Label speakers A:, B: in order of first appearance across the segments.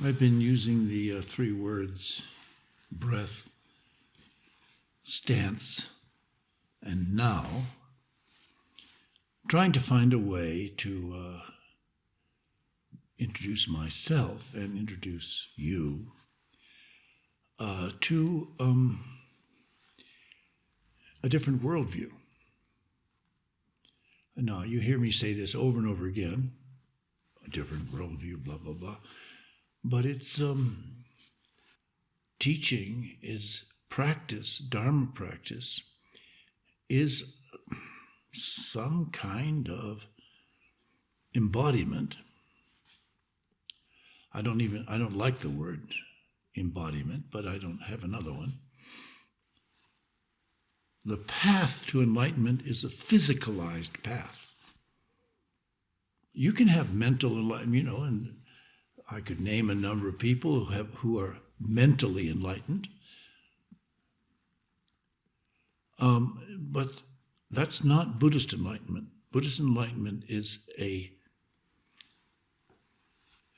A: I've been using the three words breath, stance, and now, trying to find a way to introduce myself and introduce you to a different worldview. Now, you hear me say this over and over again, a different worldview, blah, blah, blah. But it's teaching is practice, Dharma practice, is some kind of embodiment. I don't like the word embodiment, but I don't have another one. The path to enlightenment is a physicalized path. You can have mental enlightenment, and I could name a number of people who are mentally enlightened. But that's not Buddhist enlightenment. Buddhist enlightenment is a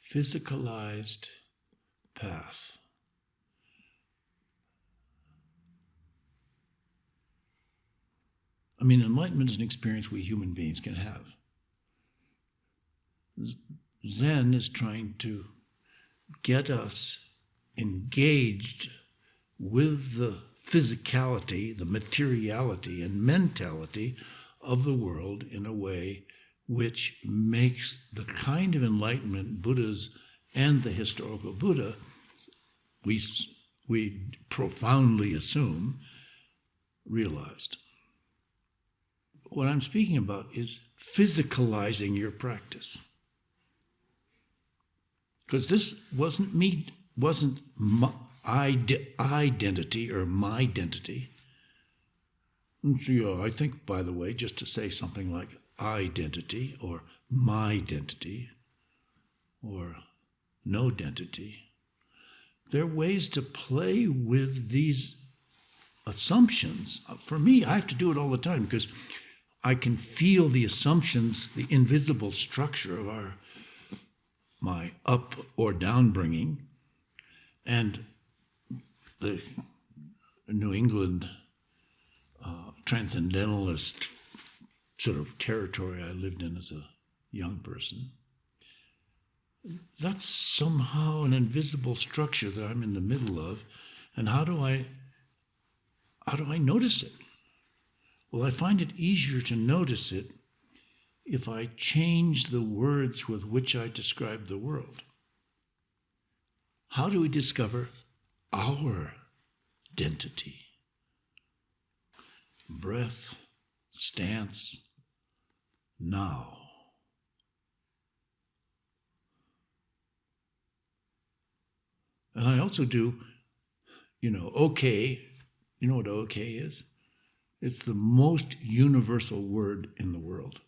A: physicalized path. I mean, enlightenment is an experience we human beings can have. Zen is trying to get us engaged with the physicality, the materiality, and mentality of the world in a way which makes the kind of enlightenment Buddhas and the historical Buddha, we profoundly assume, realized. What I'm speaking about is physicalizing your practice. Because this wasn't my identity or my identity. And so, I think, by the way, just to say something like identity or my identity or no identity, there are ways to play with these assumptions. For me, I have to do it all the time because I can feel the assumptions, the invisible structure of my up or down bringing, and the New England transcendentalist sort of territory I lived in as a young person. That's somehow an invisible structure that I'm in the middle of, and how do I notice it? Well, I find it easier to notice it if I change the words with which I describe the world. How do we discover our identity? Breath, stance, now. And I also do, okay. You know what okay is? It's the most universal word in the world.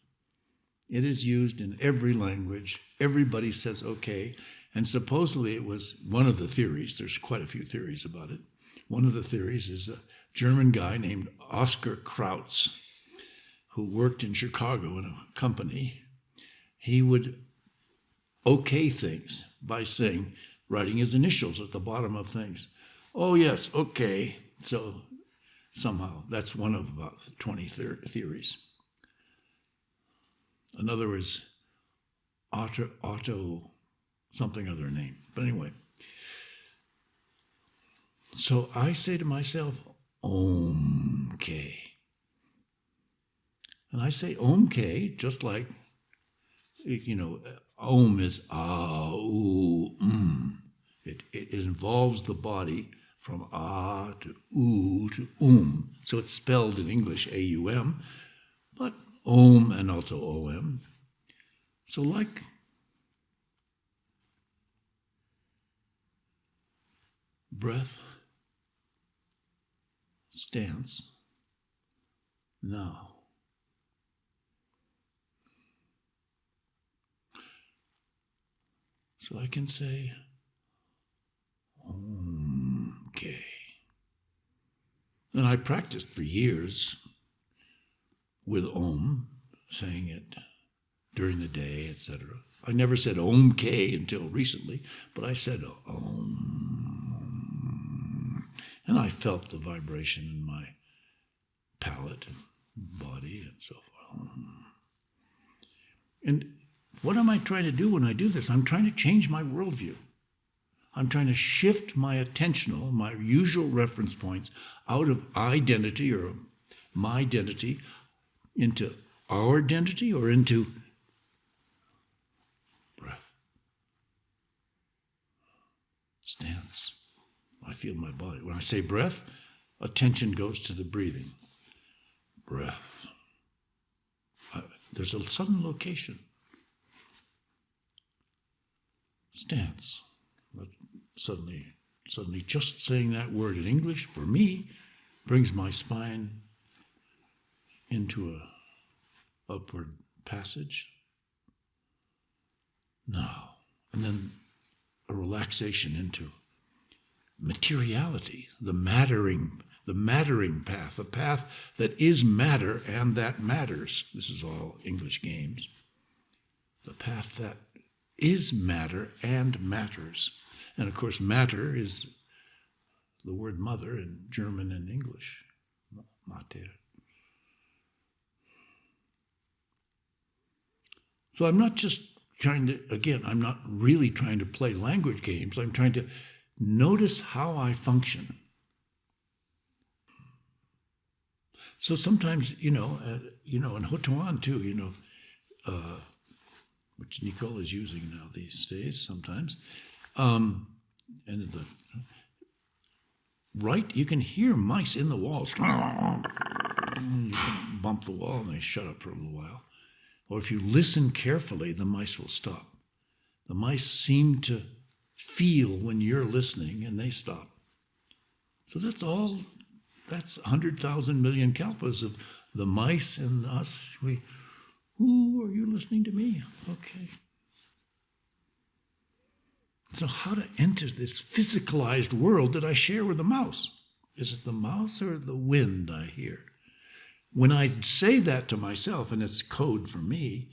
A: It is used in every language. Everybody says okay. And supposedly it was one of the theories. There's quite a few theories about it. One of the theories is a German guy named Oscar Krautz, who worked in Chicago in a company. He would okay things by writing his initials at the bottom of things. Oh, yes, okay. So somehow that's one of about 20 theories. Another is Otto, something other name. But anyway, so I say to myself, OMkay. And I say OMkay just like, Om is It involves the body from ah to So it's spelled in English A-U-M, but Om and also O-M. So like breath, stance, now. So I can say, OMkay. And I practiced for years with Om, saying it during the day, etc. I never said OMkay until recently, but I said Om. And I felt the vibration in my palate and body and so forth. And what am I trying to do when I do this? I'm trying to change my worldview. I'm trying to shift my attentional, my usual reference points, out of identity or my identity into our identity or into breath. Stance. I feel my body. When I say breath, attention goes to the breathing. Breath. There's a sudden location. Stance. But suddenly, just saying that word in English, for me, brings my spine into a upward passage. Now, and then a relaxation into materiality, the mattering path, the path that is matter and that matters. This is all English games. The path that is matter and matters. And of course, matter is the word mother in German and English. Mater. So I'm not just trying to, again, I'm not really trying to play language games. I'm trying to notice how I function. So sometimes, in Hotuan too, which Nicole is using now these days sometimes, and you can hear mice in the walls. You can bump the wall and they shut up for a little while. Or if you listen carefully, the mice will stop. The mice seem to feel when you're listening and they stop. So that's 100,000 million kalpas of the mice and us. Who are you listening to me? Okay. So how to enter this physicalized world that I share with the mouse? Is it the mouse or the wind I hear? When I say that to myself, and it's code for me,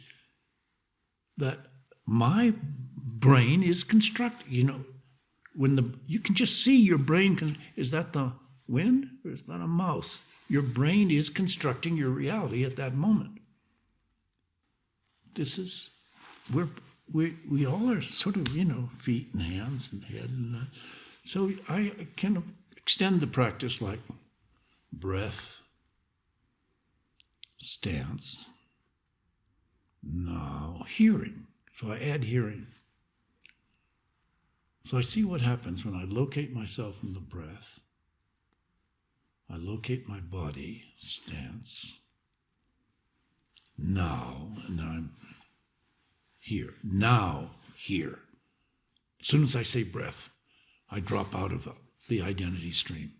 A: that my brain is constructed, you can just see your brain, is that the wind or is that a mouse? Your brain is constructing your reality at that moment. This is, we all are sort of, feet and hands and head. And so I can extend the practice like breath, stance, now hearing. So I add hearing. So I see what happens when I locate myself in the breath. I locate my body, stance. Now, and then I'm here. Now, here. As soon as I say breath, I drop out of the identity stream.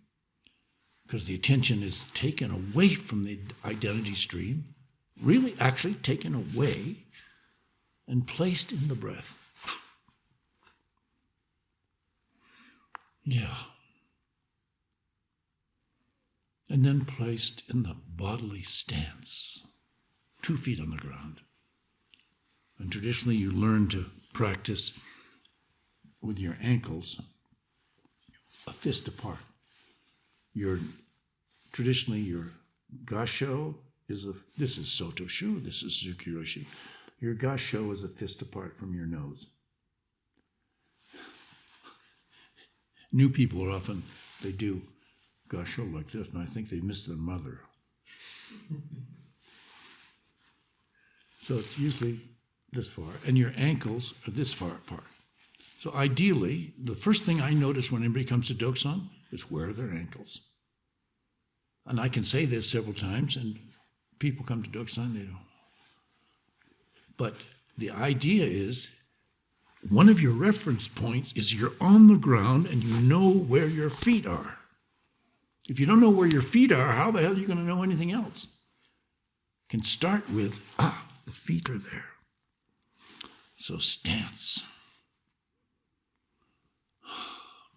A: Because the attention is taken away from the identity stream, really actually taken away and placed in the breath. Yeah. And then placed in the bodily stance, 2 feet on the ground. And traditionally you learn to practice with your ankles a fist apart. Traditionally your gasho this is Soto Shu, this is Suzuki Roshi. Your gasho is a fist apart from your nose. New people are often, they do gasho like this, and I think they miss their mother. So it's usually this far, and your ankles are this far apart. So ideally, the first thing I notice when anybody comes to Doksan is where are their ankles. And I can say this several times, and people come to Doksan, they don't. But the idea is, one of your reference points is you're on the ground and you know where your feet are. If you don't know where your feet are, how the hell are you going to know anything else? You can start with, the feet are there. So stance.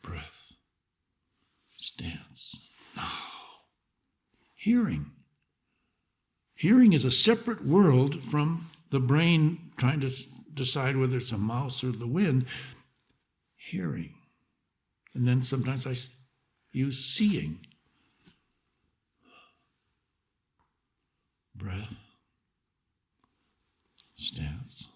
A: Breath. Stance. Now. Hearing. Hearing is a separate world from the brain trying to decide whether it's a mouse or the wind. Hearing. And then sometimes I use seeing. Breath. Stance.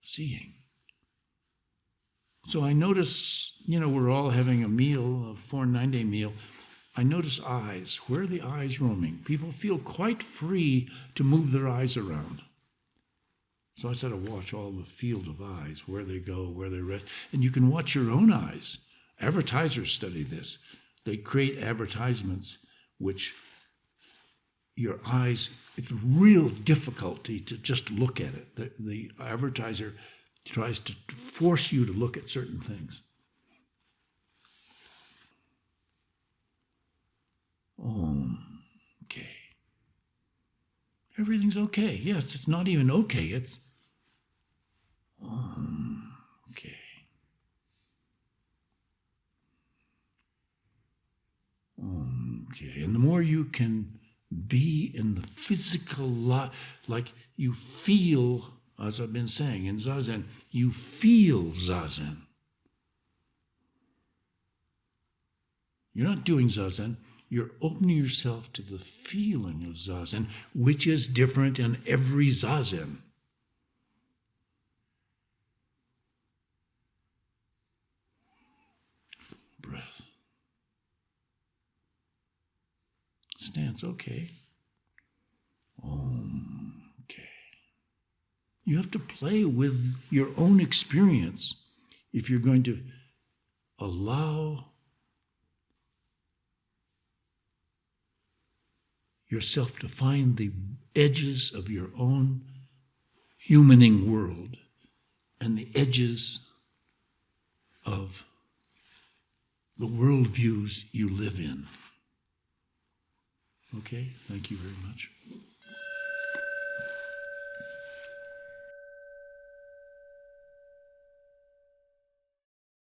A: Seeing. So I notice, we're all having a meal, a 4-9-day meal. I notice eyes. Where are the eyes roaming? People feel quite free to move their eyes around. So I said to watch all the field of eyes, where they go, where they rest. And you can watch your own eyes. Advertisers study this. They create advertisements which your eyes, it's real difficulty to just look at it. The advertiser tries to force you to look at certain things. OMkay. Everything's okay. Yes, it's not even okay. It's OMkay. OMkay. And the more you can be in the physical life, like you feel, as I've been saying, in Zazen, you feel Zazen. You're not doing Zazen. You're opening yourself to the feeling of Zazen, which is different in every Zazen. Breath. Stance, okay. OMkay. You have to play with your own experience if you're going to allow yourself to find the edges of your own humaning world and the edges of the worldviews you live in. Okay, thank you very much.